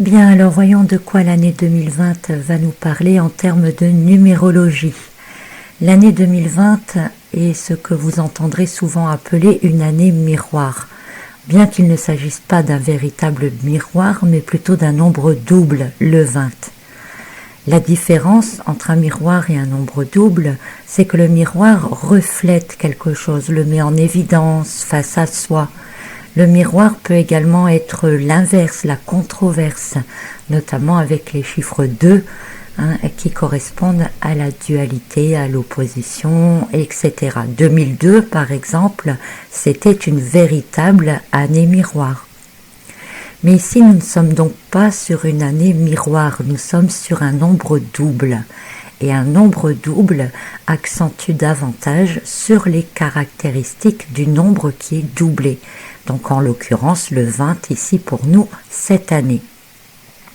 Bien, alors voyons de quoi l'année 2020 va nous parler en termes de numérologie. L'année 2020 est ce que vous entendrez souvent appeler une année miroir, bien qu'il ne s'agisse pas d'un véritable miroir, mais plutôt d'un nombre double, le 20. La différence entre un miroir et un nombre double, c'est que le miroir reflète quelque chose, le met en évidence face à soi. Le miroir peut également être l'inverse, la controverse, notamment avec les chiffres 2, qui correspondent à la dualité, à l'opposition, etc. 2002, par exemple, c'était une véritable année miroir. Mais ici, nous ne sommes donc pas sur une année miroir, nous sommes sur un nombre double. Et un nombre double accentue davantage sur les caractéristiques du nombre qui est doublé. Donc en l'occurrence, le 20 ici pour nous, cette année.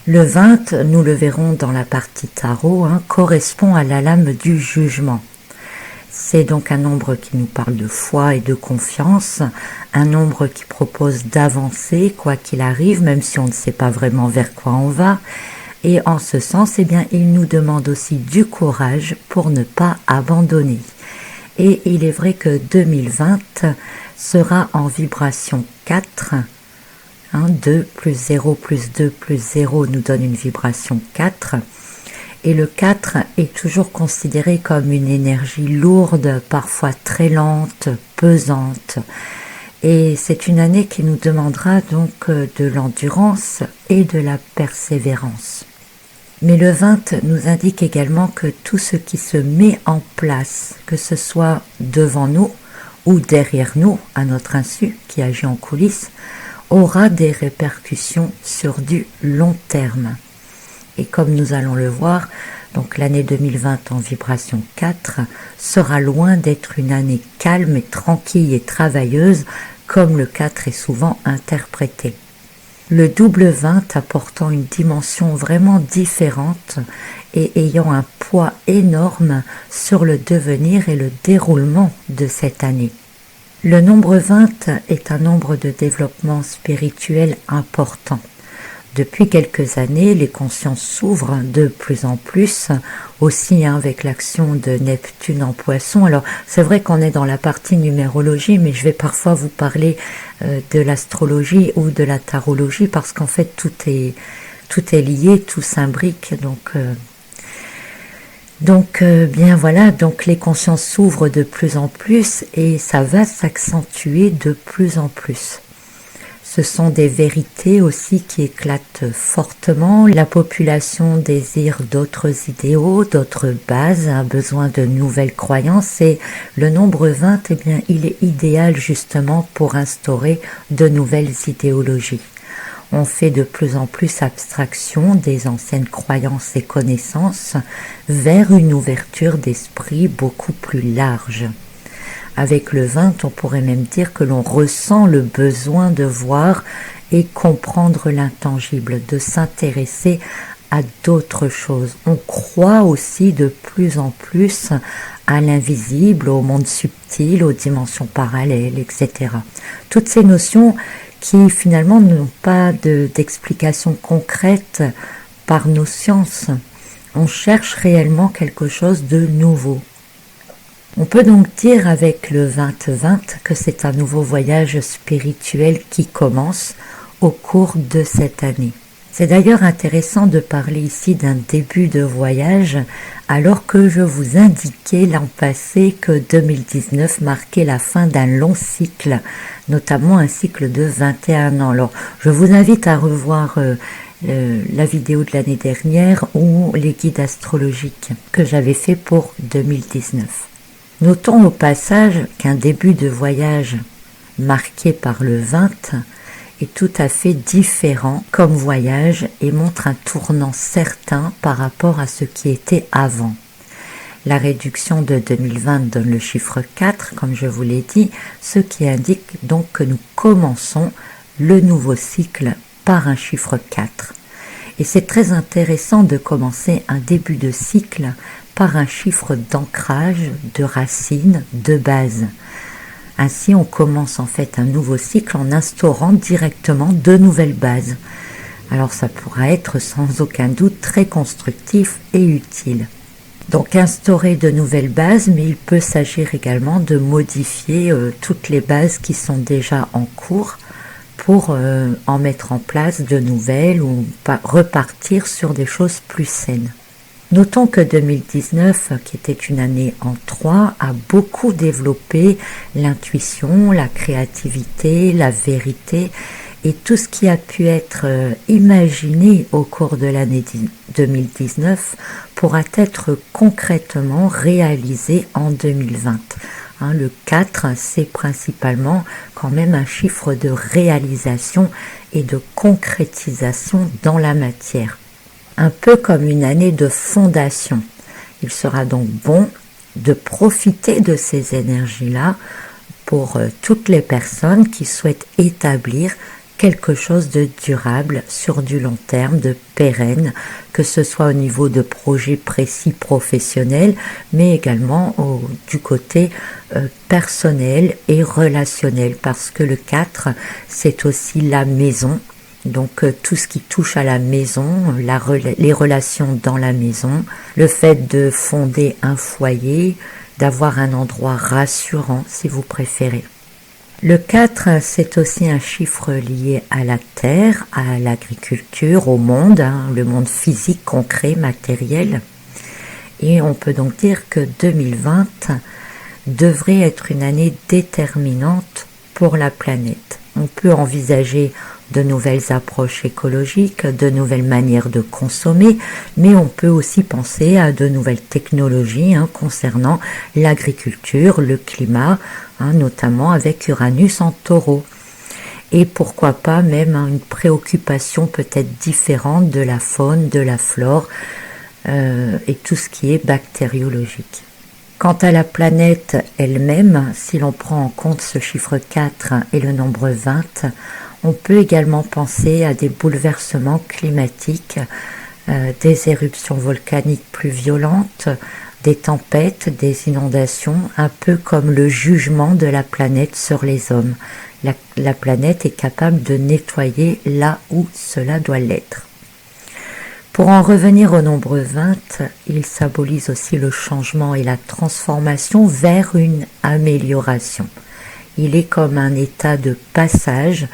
Le 20, nous le verrons dans la partie tarot, correspond à la lame du jugement. C'est donc un nombre qui nous parle de foi et de confiance, un nombre qui propose d'avancer quoi qu'il arrive, même si on ne sait pas vraiment vers quoi on va. Et en ce sens, il nous demande aussi du courage pour ne pas abandonner. Et il est vrai que 2020 sera en vibration 4. 2 plus 0 plus 2 plus 0 nous donne une vibration 4. Et le 4 est toujours considéré comme une énergie lourde, parfois très lente, pesante. Et c'est une année qui nous demandera donc de l'endurance et de la persévérance. Mais le 20 nous indique également que tout ce qui se met en place, que ce soit devant nous ou derrière nous, à notre insu, qui agit en coulisses, aura des répercussions sur du long terme. Et comme nous allons le voir, donc l'année 2020 en vibration 4 sera loin d'être une année calme et tranquille et travailleuse, comme le 4 est souvent interprété. Le double 20 apportant une dimension vraiment différente et ayant un poids énorme sur le devenir et le déroulement de cette année. Le nombre 20 est un nombre de développement spirituel important. Depuis quelques années, les consciences s'ouvrent de plus en plus, aussi avec l'action de Neptune en Poisson. Alors, c'est vrai qu'on est dans la partie numérologie, mais je vais parfois vous parler de l'astrologie ou de la tarologie, parce qu'en fait, tout est lié, tout s'imbrique. Donc, les consciences s'ouvrent de plus en plus et ça va s'accentuer de plus en plus. Ce sont des vérités aussi qui éclatent fortement. La population désire d'autres idéaux, d'autres bases, a besoin de nouvelles croyances et le nombre 20, il est idéal justement pour instaurer de nouvelles idéologies. On fait de plus en plus abstraction des anciennes croyances et connaissances vers une ouverture d'esprit beaucoup plus large. Avec le 20, on pourrait même dire que l'on ressent le besoin de voir et comprendre l'intangible, de s'intéresser à d'autres choses. On croit aussi de plus en plus à l'invisible, au monde subtil, aux dimensions parallèles, etc. Toutes ces notions qui finalement n'ont pas d'explication concrète par nos sciences. On cherche réellement quelque chose de nouveau. On peut donc dire avec le 20-20 que c'est un nouveau voyage spirituel qui commence au cours de cette année. C'est d'ailleurs intéressant de parler ici d'un début de voyage alors que je vous indiquais l'an passé que 2019 marquait la fin d'un long cycle, notamment un cycle de 21 ans. Alors je vous invite à revoir la vidéo de l'année dernière ou les guides astrologiques que j'avais fait pour 2019. Notons au passage qu'un début de voyage marqué par le 20 est tout à fait différent comme voyage et montre un tournant certain par rapport à ce qui était avant. La réduction de 2020 donne le chiffre 4, comme je vous l'ai dit, ce qui indique donc que nous commençons le nouveau cycle par un chiffre 4. Et c'est très intéressant de commencer un début de cycle par un chiffre d'ancrage, de racine, de base. Ainsi, on commence en fait un nouveau cycle en instaurant directement de nouvelles bases. Alors ça pourra être sans aucun doute très constructif et utile. Donc instaurer de nouvelles bases, mais il peut s'agir également de modifier toutes les bases qui sont déjà en cours pour en mettre en place de nouvelles ou repartir sur des choses plus saines. Notons que 2019, qui était une année en 3, a beaucoup développé l'intuition, la créativité, la vérité et tout ce qui a pu être imaginé au cours de l'année 2019 pourra être concrètement réalisé en 2020. Le 4, c'est principalement quand même un chiffre de réalisation et de concrétisation dans la matière. Un peu comme une année de fondation. Il sera donc bon de profiter de ces énergies-là pour toutes les personnes qui souhaitent établir quelque chose de durable sur du long terme, de pérenne, que ce soit au niveau de projets précis professionnels, mais également du côté personnel et relationnel, parce que le 4, c'est aussi la maison. Donc tout ce qui touche à la maison, les relations dans la maison, le fait de fonder un foyer, d'avoir un endroit rassurant si vous préférez. Le 4, c'est aussi un chiffre lié à la terre, à l'agriculture, au monde, le monde physique, concret, matériel. Et on peut donc dire que 2020 devrait être une année déterminante pour la planète. On peut envisager de nouvelles approches écologiques, de nouvelles manières de consommer, mais on peut aussi penser à de nouvelles technologies concernant l'agriculture, le climat, notamment avec Uranus en Taureau. Et pourquoi pas même une préoccupation peut-être différente de la faune, de la flore et tout ce qui est bactériologique. Quant à la planète elle-même, si l'on prend en compte ce chiffre 4 et le nombre 20, on peut également penser à des bouleversements climatiques, des éruptions volcaniques plus violentes, des tempêtes, des inondations, un peu comme le jugement de la planète sur les hommes. La planète est capable de nettoyer là où cela doit l'être. Pour en revenir au nombre 20, il symbolise aussi le changement et la transformation vers une amélioration. Il est comme un état de passage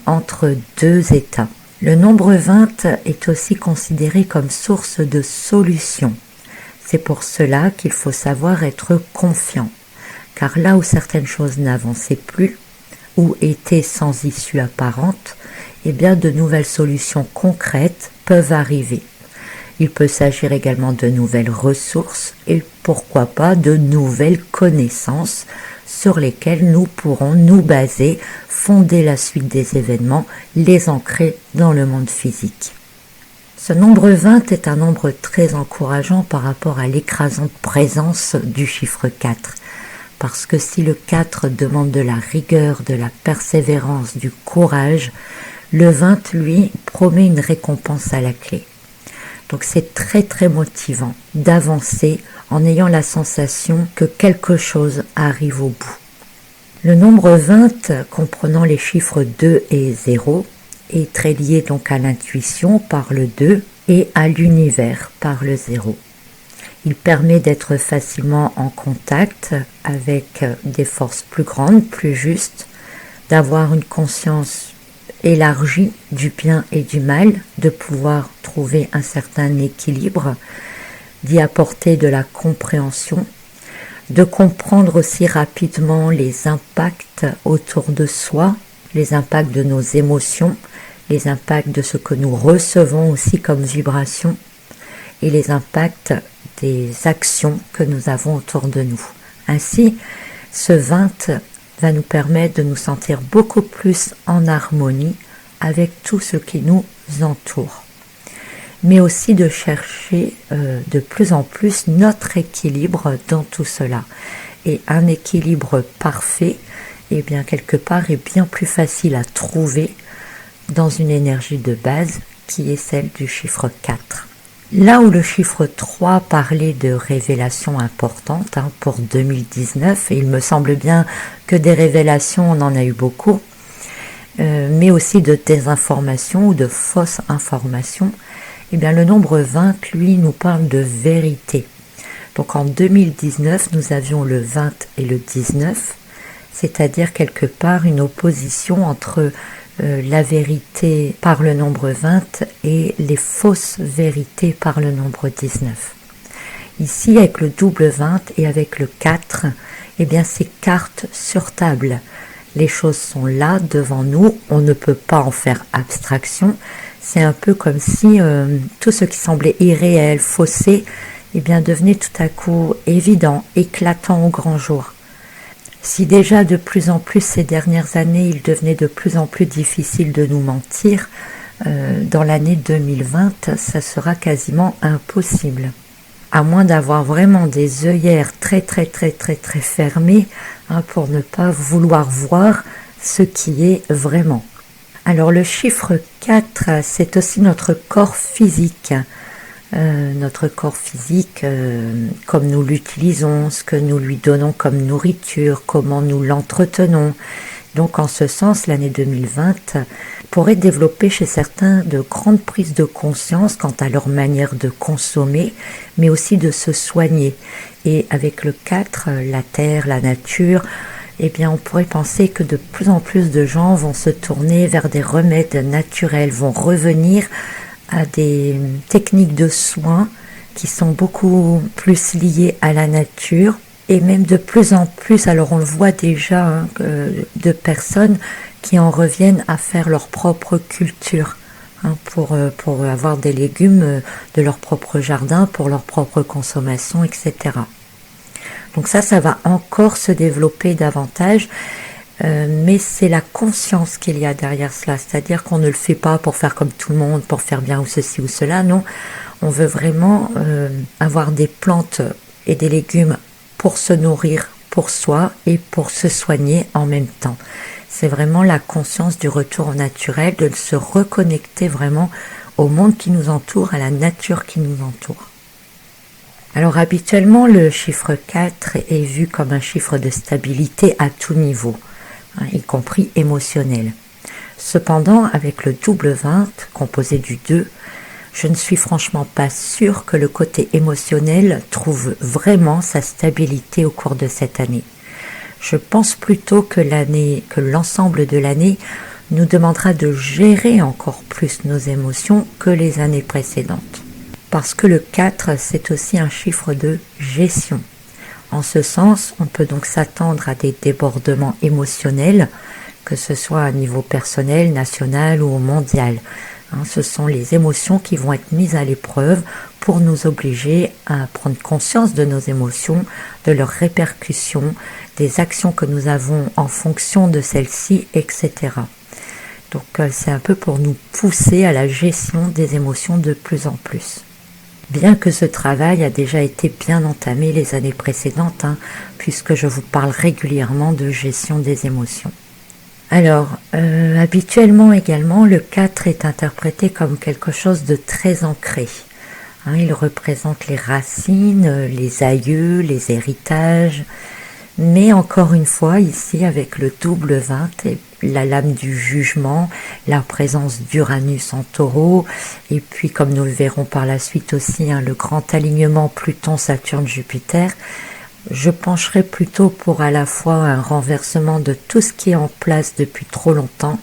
entre deux états. Le nombre 20 est aussi considéré comme source de solution. C'est pour cela qu'il faut savoir être confiant, car là où certaines choses n'avançaient plus ou étaient sans issue apparente, eh bien de nouvelles solutions concrètes peuvent arriver. Il peut s'agir également de nouvelles ressources et pourquoi pas de nouvelles connaissances sur lesquelles nous pourrons nous baser, fonder la suite des événements, les ancrer dans le monde physique. Ce nombre 20 est un nombre très encourageant par rapport à l'écrasante présence du chiffre 4. Parce que si le 4 demande de la rigueur, de la persévérance, du courage, le 20, lui, promet une récompense à la clé. Donc c'est très très motivant d'avancer en ayant la sensation que quelque chose arrive au bout. Le nombre 20, comprenant les chiffres 2 et 0, est très lié donc à l'intuition par le 2 et à l'univers par le 0. Il permet d'être facilement en contact avec des forces plus grandes, plus justes, d'avoir une conscience élargie du bien et du mal, de pouvoir trouver un certain équilibre, d'y apporter de la compréhension, de comprendre aussi rapidement les impacts autour de soi, les impacts de nos émotions, les impacts de ce que nous recevons aussi comme vibration et les impacts des actions que nous avons autour de nous. Ainsi, ce 20 va nous permettre de nous sentir beaucoup plus en harmonie avec tout ce qui nous entoure, mais aussi de chercher de plus en plus notre équilibre dans tout cela. Et un équilibre parfait, eh bien quelque part, est bien plus facile à trouver dans une énergie de base qui est celle du chiffre 4. Là où le chiffre 3 parlait de révélations importantes pour 2019, et il me semble bien que des révélations, on en a eu beaucoup, mais aussi de désinformation ou de fausses informations, eh bien le nombre 20, lui, nous parle de vérité. Donc en 2019, nous avions le 20 et le 19, c'est-à-dire quelque part une opposition entre la vérité par le nombre 20 et les fausses vérités par le nombre 19. Ici, avec le double 20 et avec le 4, eh bien c'est carte sur table. Les choses sont là devant nous, on ne peut pas en faire abstraction. C'est un peu comme si tout ce qui semblait irréel, faussé, eh bien devenait tout à coup évident, éclatant au grand jour. Si déjà de plus en plus ces dernières années, il devenait de plus en plus difficile de nous mentir, dans l'année 2020, ça sera quasiment impossible. À moins d'avoir vraiment des œillères très fermées, pour ne pas vouloir voir ce qui est vraiment. Alors le chiffre 4, c'est aussi notre corps physique. Notre corps physique, comme nous l'utilisons, ce que nous lui donnons comme nourriture, comment nous l'entretenons. Donc en ce sens, l'année 2020 pourrait développer chez certains de grandes prises de conscience quant à leur manière de consommer, mais aussi de se soigner. Et avec le 4, la terre, la nature, eh bien on pourrait penser que de plus en plus de gens vont se tourner vers des remèdes naturels, vont revenir à des techniques de soins qui sont beaucoup plus liées à la nature et même de plus en plus, alors on le voit déjà, de personnes qui en reviennent à faire leur propre culture pour avoir des légumes de leur propre jardin, pour leur propre consommation, etc. Donc ça va encore se développer davantage. Mais c'est la conscience qu'il y a derrière cela, c'est-à-dire qu'on ne le fait pas pour faire comme tout le monde, pour faire bien ou ceci ou cela, non, on veut vraiment avoir des plantes et des légumes pour se nourrir pour soi et pour se soigner en même temps. C'est vraiment la conscience du retour au naturel, de se reconnecter vraiment au monde qui nous entoure, à la nature qui nous entoure. Alors habituellement, le chiffre 4 est vu comme un chiffre de stabilité à tout niveau, y compris émotionnel. Cependant, avec le double 20, composé du 2, je ne suis franchement pas sûre que le côté émotionnel trouve vraiment sa stabilité au cours de cette année. Je pense plutôt que l'ensemble de l'année nous demandera de gérer encore plus nos émotions que les années précédentes. Parce que le 4, c'est aussi un chiffre de gestion. En ce sens, on peut donc s'attendre à des débordements émotionnels, que ce soit à niveau personnel, national ou mondial. Ce sont les émotions qui vont être mises à l'épreuve pour nous obliger à prendre conscience de nos émotions, de leurs répercussions, des actions que nous avons en fonction de celles-ci, etc. Donc c'est un peu pour nous pousser à la gestion des émotions de plus en plus. Bien que ce travail a déjà été bien entamé les années précédentes, puisque je vous parle régulièrement de gestion des émotions. Alors, habituellement également, le 4 est interprété comme quelque chose de très ancré. Il représente les racines, les aïeux, les héritages. Mais encore une fois, ici, avec le double 20, la lame du jugement, la présence d'Uranus en taureau, et puis comme nous le verrons par la suite aussi, le grand alignement Pluton, Saturne, Jupiter, je pencherai plutôt pour à la fois un renversement de tout ce qui est en place depuis trop longtemps,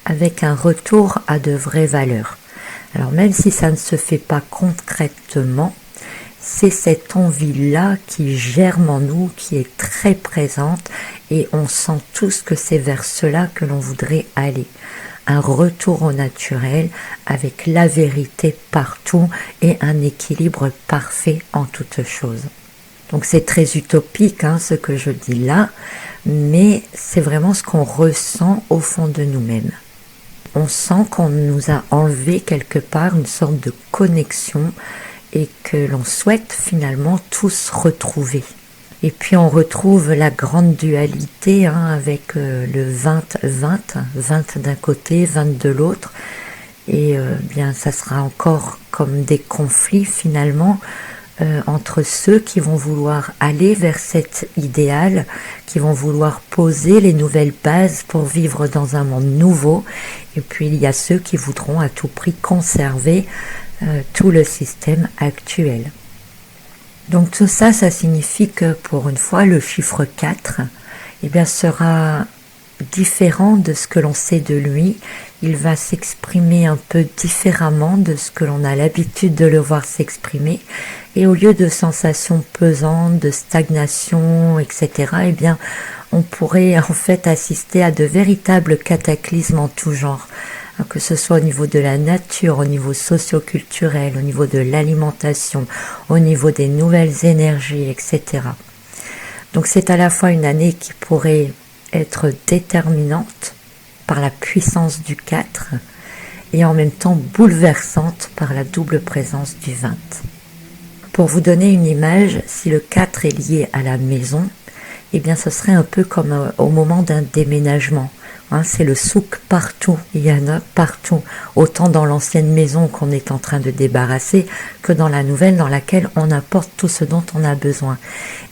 avec un retour à de vraies valeurs. Alors même si ça ne se fait pas concrètement, c'est cette envie-là qui germe en nous, qui est très présente, et on sent tous que c'est vers cela que l'on voudrait aller. Un retour au naturel avec la vérité partout et un équilibre parfait en toutes choses. Donc c'est très utopique ce que je dis là, mais c'est vraiment ce qu'on ressent au fond de nous-mêmes. On sent qu'on nous a enlevé quelque part une sorte de connexion et que l'on souhaite finalement tous retrouver. Et puis on retrouve la grande dualité avec le 20-20, 20 d'un côté, 20 de l'autre, et bien ça sera encore comme des conflits finalement, entre ceux qui vont vouloir aller vers cet idéal, qui vont vouloir poser les nouvelles bases pour vivre dans un monde nouveau, et puis il y a ceux qui voudront à tout prix conserver tout le système actuel. Donc tout ça, ça signifie que pour une fois, le chiffre 4 sera différent de ce que l'on sait de lui. Il va s'exprimer un peu différemment de ce que l'on a l'habitude de le voir s'exprimer. Et au lieu de sensations pesantes, de stagnation, etc., on pourrait en fait assister à de véritables cataclysmes en tout genre. Que ce soit au niveau de la nature, au niveau socio-culturel, au niveau de l'alimentation, au niveau des nouvelles énergies, etc. Donc c'est à la fois une année qui pourrait être déterminante par la puissance du 4 et en même temps bouleversante par la double présence du 20. Pour vous donner une image, si le 4 est lié à la maison, ce serait un peu comme au moment d'un déménagement. C'est le souk partout, il y en a partout, autant dans l'ancienne maison qu'on est en train de débarrasser que dans la nouvelle dans laquelle on apporte tout ce dont on a besoin.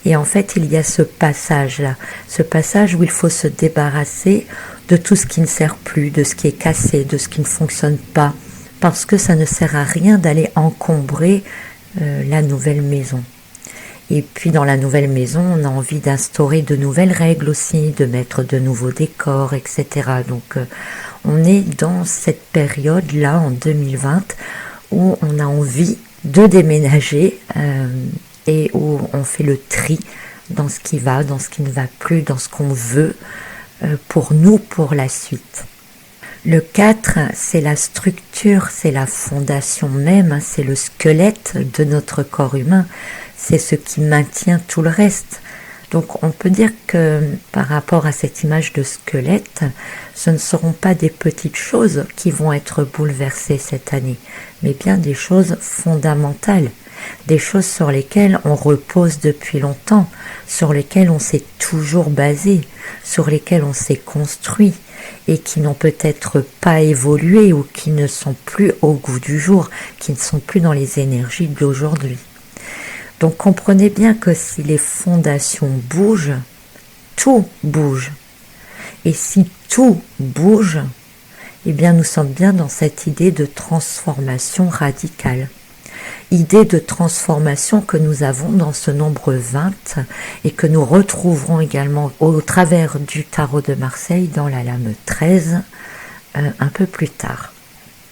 Et en fait, il y a ce passage-là, ce passage où il faut se débarrasser de tout ce qui ne sert plus, de ce qui est cassé, de ce qui ne fonctionne pas, parce que ça ne sert à rien d'aller encombrer la nouvelle maison. Et puis dans la nouvelle maison, on a envie d'instaurer de nouvelles règles aussi, de mettre de nouveaux décors, etc. Donc on est dans cette période-là, en 2020, où on a envie de déménager et où on fait le tri dans ce qui va, dans ce qui ne va plus, dans ce qu'on veut pour nous, pour la suite. Le 4, c'est la structure, c'est la fondation même, c'est le squelette de notre corps humain, c'est ce qui maintient tout le reste. Donc on peut dire que par rapport à cette image de squelette, ce ne seront pas des petites choses qui vont être bouleversées cette année, mais bien des choses fondamentales, des choses sur lesquelles on repose depuis longtemps, sur lesquelles on s'est toujours basé, sur lesquelles on s'est construit, et qui n'ont peut-être pas évolué ou qui ne sont plus au goût du jour, qui ne sont plus dans les énergies d'aujourd'hui. Donc comprenez bien que si les fondations bougent, tout bouge. Et si tout bouge, nous sommes bien dans cette idée de transformation radicale. Idée de transformation que nous avons dans ce nombre 20 et que nous retrouverons également au travers du tarot de Marseille dans la lame 13 un peu plus tard.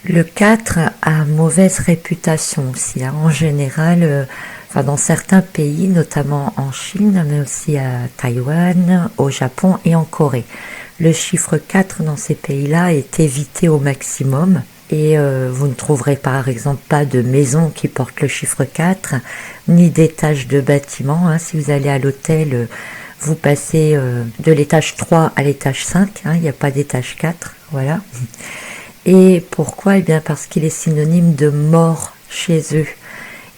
Le 4 a mauvaise réputation aussi, en général, dans certains pays, notamment en Chine, mais aussi à Taïwan, au Japon et en Corée. Le chiffre 4 dans ces pays-là est évité au maximum. Et vous ne trouverez par exemple pas de maison qui porte le chiffre 4, ni d'étage de bâtiment. Si vous allez à l'hôtel, vous passez de l'étage 3 à l'étage 5, il n'y a pas d'étage 4, voilà. Et pourquoi ? Parce qu'il est synonyme de mort chez eux.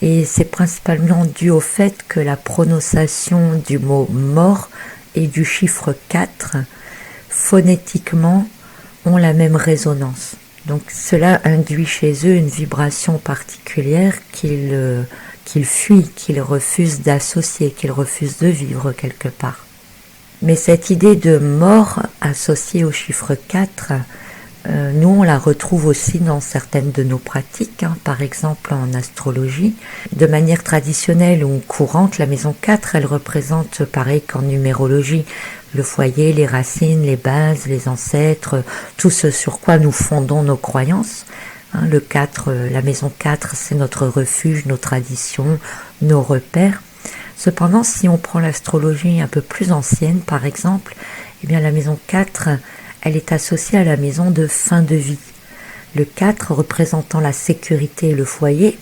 Et c'est principalement dû au fait que la prononciation du mot mort et du chiffre 4, phonétiquement, ont la même résonance. Donc cela induit chez eux une vibration particulière qu'ils fuient, qu'ils refusent d'associer, qu'ils refusent de vivre quelque part. Mais cette idée de mort associée au chiffre 4, nous on la retrouve aussi dans certaines de nos pratiques, par exemple en astrologie. De manière traditionnelle ou courante, la maison 4, elle représente, pareil qu'en numérologie, le foyer, les racines, les bases, les ancêtres, tout ce sur quoi nous fondons nos croyances. Le 4, la maison 4, c'est notre refuge, nos traditions, nos repères. Cependant, si on prend l'astrologie un peu plus ancienne, par exemple, la maison 4, elle est associée à la maison de fin de vie. Le 4 représentant la sécurité et le foyer,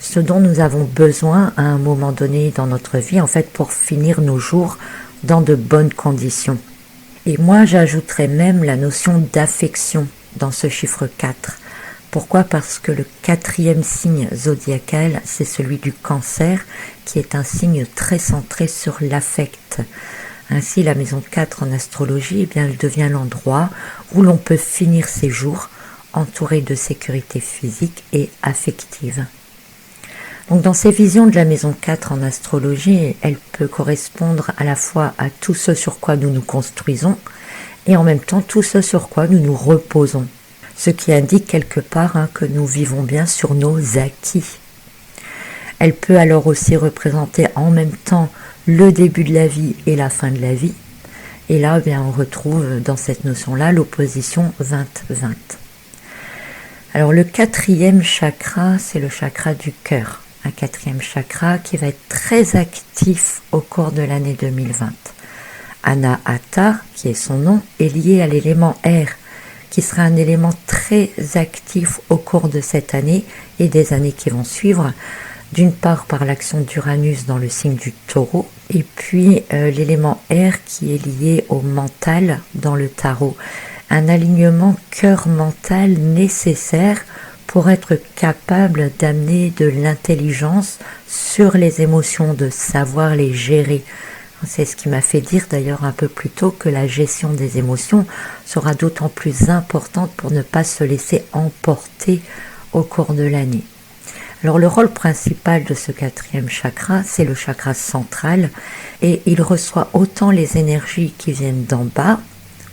ce dont nous avons besoin à un moment donné dans notre vie, en fait, pour finir nos jours dans de bonnes conditions. Et moi, j'ajouterais même la notion d'affection dans ce chiffre 4. Pourquoi ? Parce que le 4e signe zodiacal, c'est celui du Cancer, qui est un signe très centré sur l'affect. Ainsi, la maison 4 en astrologie, elle devient l'endroit où l'on peut finir ses jours entouré de sécurité physique et affective. Donc dans ces visions de la maison 4 en astrologie, elle peut correspondre à la fois à tout ce sur quoi nous nous construisons et en même temps tout ce sur quoi nous nous reposons. Ce qui indique quelque part que nous vivons bien sur nos acquis. Elle peut alors aussi représenter en même temps le début de la vie et la fin de la vie. Et là, bien, on retrouve dans cette notion-là l'opposition 20-20. Alors le 4e chakra, c'est le chakra du cœur. Un 4e chakra qui va être très actif au cours de l'année 2020. Anahata, qui est son nom, est lié à l'élément air, qui sera un élément très actif au cours de cette année et des années qui vont suivre. D'une part par l'action d'Uranus dans le signe du Taureau, et puis l'élément air qui est lié au mental dans le tarot. Un alignement cœur-mental nécessaire pour être capable d'amener de l'intelligence sur les émotions, de savoir les gérer. C'est ce qui m'a fait dire d'ailleurs un peu plus tôt que la gestion des émotions sera d'autant plus importante pour ne pas se laisser emporter au cours de l'année. Alors le rôle principal de ce 4e chakra, c'est le chakra central et il reçoit autant les énergies qui viennent d'en bas,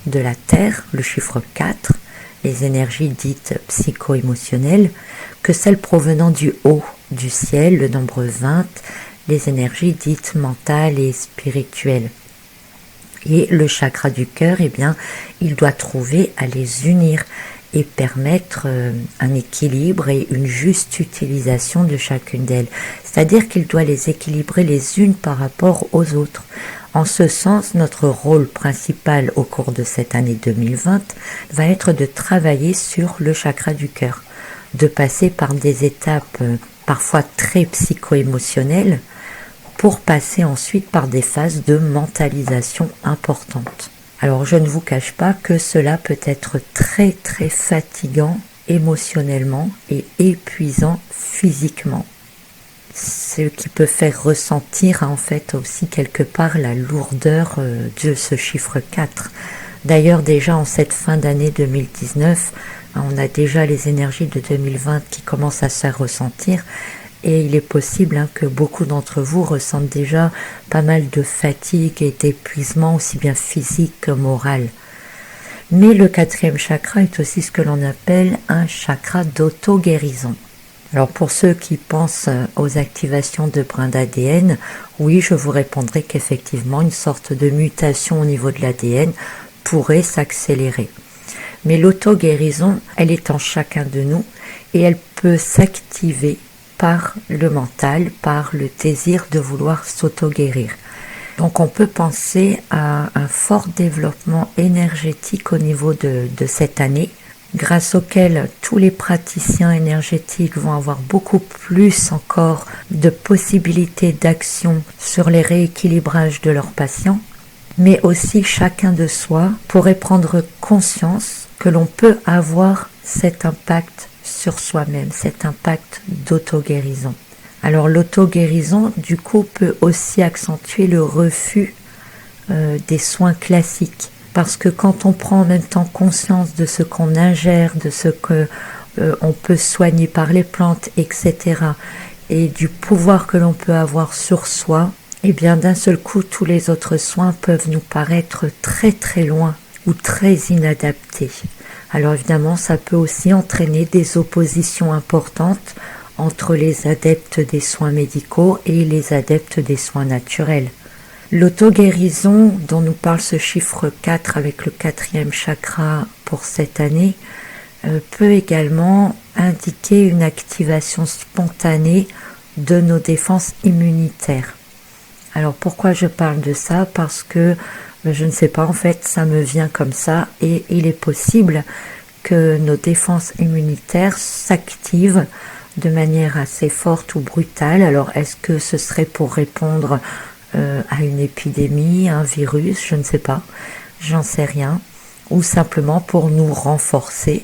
de la terre, le chiffre 4, les énergies dites psycho-émotionnelles, que celles provenant du haut, du ciel, le nombre 20, les énergies dites mentales et spirituelles. Et le chakra du cœur, eh bien, il doit trouver à les unir et permettre un équilibre et une juste utilisation de chacune d'elles. C'est-à-dire qu'il doit les équilibrer les unes par rapport aux autres. En ce sens, notre rôle principal au cours de cette année 2020 va être de travailler sur le chakra du cœur, de passer par des étapes parfois très psycho-émotionnelles pour passer ensuite par des phases de mentalisation importantes. Alors je ne vous cache pas que cela peut être très très fatigant émotionnellement et épuisant physiquement. Ce qui peut faire ressentir en fait aussi quelque part la lourdeur de ce chiffre 4. D'ailleurs déjà en cette fin d'année 2019, on a déjà les énergies de 2020 qui commencent à se faire ressentir. Et il est possible que beaucoup d'entre vous ressentent déjà pas mal de fatigue et d'épuisement, aussi bien physique que moral. Mais le 4e chakra est aussi ce que l'on appelle un chakra d'auto-guérison. Alors pour ceux qui pensent aux activations de brins d'ADN, oui, je vous répondrai qu'effectivement une sorte de mutation au niveau de l'ADN pourrait s'accélérer. Mais l'auto-guérison, elle est en chacun de nous et elle peut s'activer par le mental, par le désir de vouloir s'auto-guérir. Donc on peut penser à un fort développement énergétique au niveau de cette année, grâce auquel tous les praticiens énergétiques vont avoir beaucoup plus encore de possibilités d'action sur les rééquilibrages de leurs patients, mais aussi chacun de soi pourrait prendre conscience que l'on peut avoir cet impact sur soi-même, cet impact d'auto-guérison. Alors l'auto-guérison, du coup, peut aussi accentuer le refus des soins classiques. Parce que quand on prend en même temps conscience de ce qu'on ingère, de ce que on peut soigner par les plantes, etc., et du pouvoir que l'on peut avoir sur soi, eh bien d'un seul coup, tous les autres soins peuvent nous paraître très très loin ou très inadaptés. Alors évidemment, ça peut aussi entraîner des oppositions importantes entre les adeptes des soins médicaux et les adeptes des soins naturels. L'auto-guérison dont nous parle ce chiffre 4 avec le 4e chakra pour cette année peut également indiquer une activation spontanée de nos défenses immunitaires. Alors pourquoi je parle de ça? Parce que je ne sais pas, en fait, ça me vient comme ça et il est possible que nos défenses immunitaires s'activent de manière assez forte ou brutale. Alors, est-ce que ce serait pour répondre à une épidémie, un virus? Je ne sais pas, j'en sais rien. Ou simplement pour nous renforcer.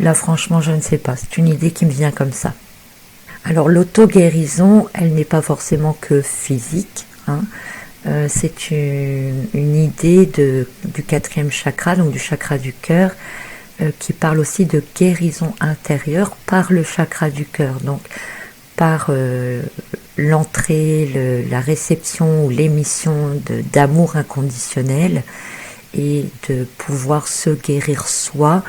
Là, franchement, je ne sais pas. C'est une idée qui me vient comme ça. Alors, l'auto-guérison, elle n'est pas forcément que physique, c'est une idée du 4e chakra, donc du chakra du cœur, qui parle aussi de guérison intérieure par le chakra du cœur. Donc, par l'entrée, la réception ou l'émission d'amour inconditionnel et de pouvoir se guérir soi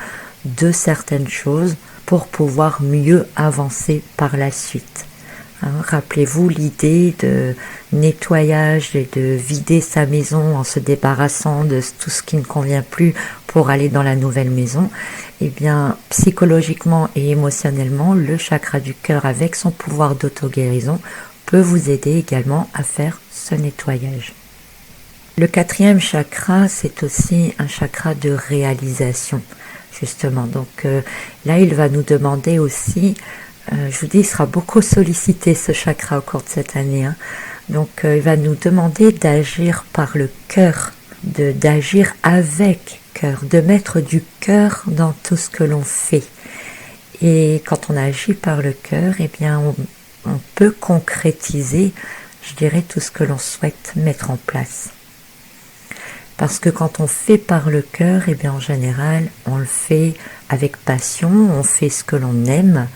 de certaines choses pour pouvoir mieux avancer par la suite. Rappelez-vous l'idée de nettoyage et de vider sa maison en se débarrassant de tout ce qui ne convient plus pour aller dans la nouvelle maison. Eh bien, psychologiquement et émotionnellement, le chakra du cœur avec son pouvoir d'auto-guérison peut vous aider également à faire ce nettoyage. Le 4e chakra, c'est aussi un chakra de réalisation, justement. Donc là, il va nous demander aussi, je vous dis, il sera beaucoup sollicité ce chakra au cours de cette année. Donc il va nous demander d'agir par le cœur, d'agir avec cœur, de mettre du cœur dans tout ce que l'on fait. Et quand on agit par le cœur, eh bien on peut concrétiser, je dirais, tout ce que l'on souhaite mettre en place. Parce que quand on fait par le cœur, eh bien en général, on le fait avec passion, on fait ce que l'on aime.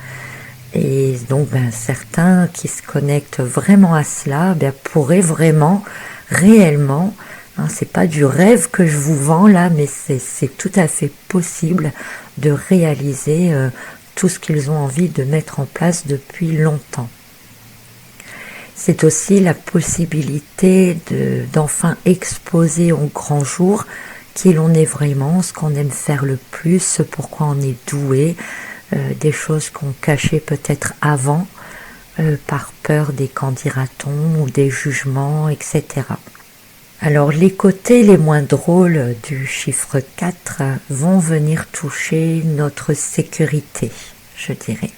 Et donc certains qui se connectent vraiment à cela pourraient vraiment, réellement, c'est pas du rêve que je vous vends là, mais c'est tout à fait possible de réaliser tout ce qu'ils ont envie de mettre en place depuis longtemps. C'est aussi la possibilité d'enfin exposer au grand jour qui l'on est vraiment, ce qu'on aime faire le plus, ce pourquoi on est doué, des choses qu'on cachait peut-être avant par peur des qu'en dira-t-on ou des jugements, etc. Alors les côtés les moins drôles du chiffre 4 vont venir toucher notre sécurité, je dirais.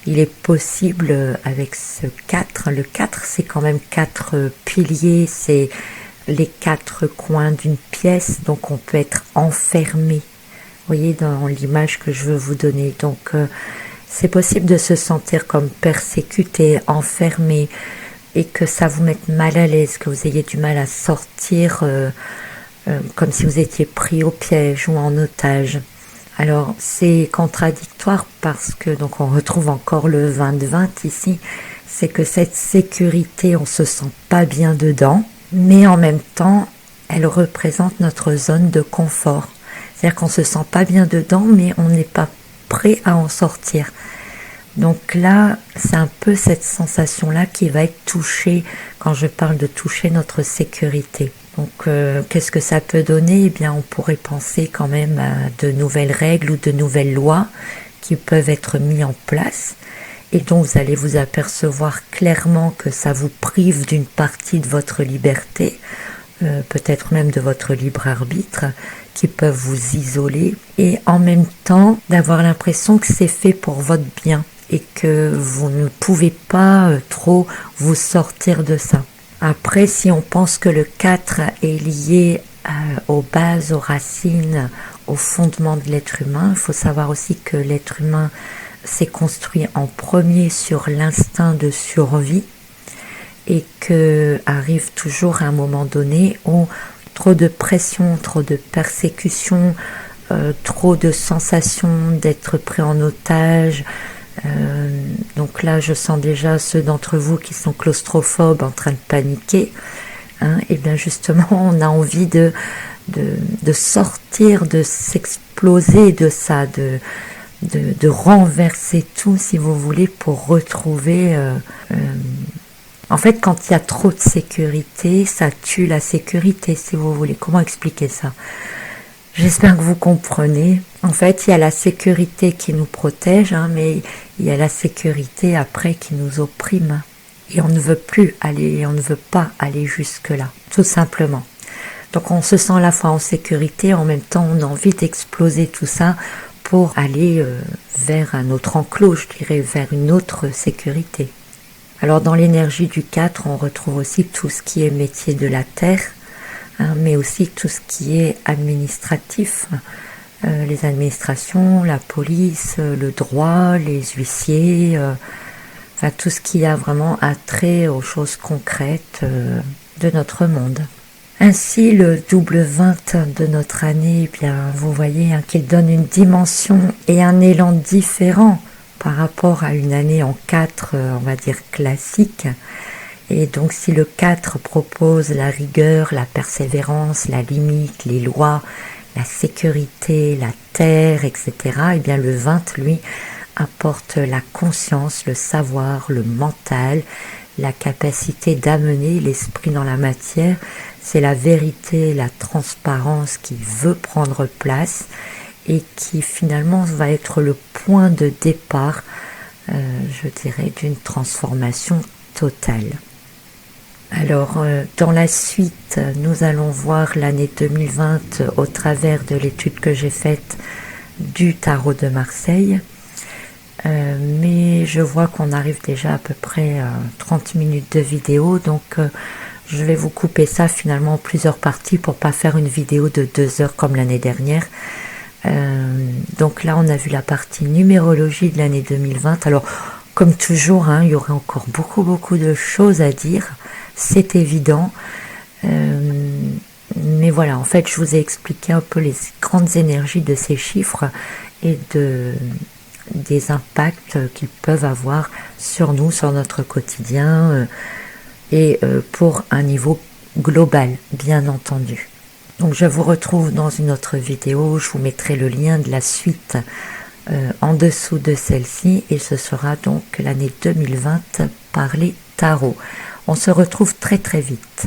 Il est possible avec ce 4, le 4 c'est quand même 4 piliers, c'est les 4 coins d'une pièce, donc on peut être enfermé. Vous voyez dans l'image que je veux vous donner, donc c'est possible de se sentir comme persécuté, enfermé, et que ça vous mette mal à l'aise, que vous ayez du mal à sortir comme si vous étiez pris au piège ou en otage. Alors c'est contradictoire parce que donc on retrouve encore le 20-20 ici, c'est que cette sécurité on se sent pas bien dedans, mais en même temps elle représente notre zone de confort. C'est-à-dire qu'on se sent pas bien dedans, mais on n'est pas prêt à en sortir. Donc là, c'est un peu cette sensation-là qui va être touchée quand je parle de toucher notre sécurité. Donc qu'est-ce que ça peut donner ? Eh bien, on pourrait penser quand même à de nouvelles règles ou de nouvelles lois qui peuvent être mises en place et dont vous allez vous apercevoir clairement que ça vous prive d'une partie de votre liberté, peut-être même de votre libre arbitre, qui peuvent vous isoler et en même temps d'avoir l'impression que c'est fait pour votre bien et que vous ne pouvez pas trop vous sortir de ça. Après, si on pense que le 4 est lié aux bases, aux racines, aux fondements de l'être humain, il faut savoir aussi que l'être humain s'est construit en premier sur l'instinct de survie et que arrive toujours à un moment donné où trop de pression, trop de persécution, trop de sensations d'être pris en otage. Donc là, je sens déjà ceux d'entre vous qui sont claustrophobes en train de paniquer. Et bien justement, on a envie de sortir, de s'exploser de ça, de renverser tout, si vous voulez, pour retrouver... En fait, quand il y a trop de sécurité, ça tue la sécurité, si vous voulez. Comment expliquer ça ? J'espère que vous comprenez. En fait, il y a la sécurité qui nous protège, mais il y a la sécurité après qui nous opprime. Et on ne veut plus aller, on ne veut pas aller jusque-là, tout simplement. Donc on se sent à la fois en sécurité, en même temps on a envie d'exploser tout ça pour aller vers un autre enclos, je dirais, vers une autre sécurité. Alors dans l'énergie du 4, on retrouve aussi tout ce qui est métier de la terre, mais aussi tout ce qui est administratif, les administrations, la police, le droit, les huissiers, enfin tout ce qui a vraiment attrait aux choses concrètes de notre monde. Ainsi, le double 20 de notre année, eh bien, vous voyez qu'il donne une dimension et un élan différent par rapport à une année en 4, on va dire classique. Et donc si le 4 propose la rigueur, la persévérance, la limite, les lois, la sécurité, la terre, etc., et bien le 20, lui, apporte la conscience, le savoir, le mental, la capacité d'amener l'esprit dans la matière. C'est la vérité, la transparence qui veut prendre place et qui finalement va être le point de départ, je dirais, d'une transformation totale. Alors, dans la suite, nous allons voir l'année 2020 au travers de l'étude que j'ai faite du tarot de Marseille. Mais je vois qu'on arrive déjà à peu près à 30 minutes de vidéo, donc je vais vous couper ça finalement en plusieurs parties pour pas faire une vidéo de 2 heures comme l'année dernière. Donc là on a vu la partie numérologie de l'année 2020. Alors comme toujours, il y aurait encore beaucoup de choses à dire, c'est évident. Mais voilà, en fait je vous ai expliqué un peu les grandes énergies de ces chiffres et des impacts qu'ils peuvent avoir sur nous, sur notre quotidien et pour un niveau global, bien entendu. Donc je vous retrouve dans une autre vidéo, je vous mettrai le lien de la suite en dessous de celle-ci et ce sera donc l'année 2020 par les tarots. On se retrouve très vite.